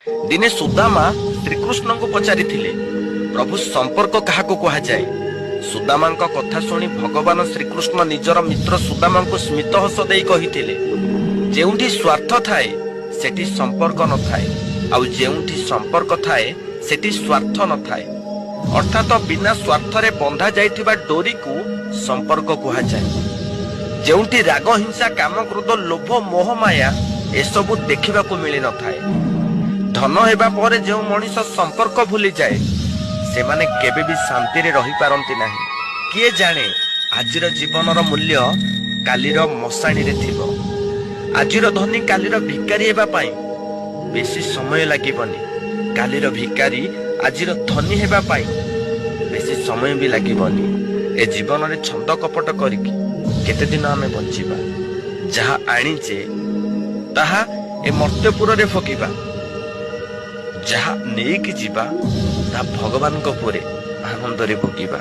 दिने सुदामा श्रीकृष्ण को पचारि प्रभु संपर्क क्या कहुए। सुदामा कथा शुणी भगवान श्रीकृष्ण निजर मित्र सुदामा को स्मित हस दे कही जेउठी स्वार्थ थाए सेठी संपर्क न थाए आउ जेउठी संपर्क थाए सेठी स्वार्थ न थाए। अर्थात बिना स्वार्थ रे बंधा जाइथिबा डोरी को संपर्क कहुए। जेउठी राग हिंसा काम क्रोध लोभ मोह माया एसबू देखा मिल न थाए। धन हेबा परे जो मनीष संपर्क भूली जाए से माने केबे भी शांति रे रही पारंती नाही। किए जाने आजिर जीवनर मूल्य कालीर मशाणी रे थिबो। आजिर धनी कालीर भिकारी हेबा पाई बेसी समय लागिबनी। कालीर भिकारी आजिर धनी हेबा पाई बेसी समय भी लागिबनी। ए जीवन रे छंद कपट करिकी केते दिन आमे बंचिबा। जहा आनीचे ताहा ए मर्त्यपुर रे फकीबा। जहा नेकी जीवा ता भगवान को पुरे आनंद रे भोगिबा।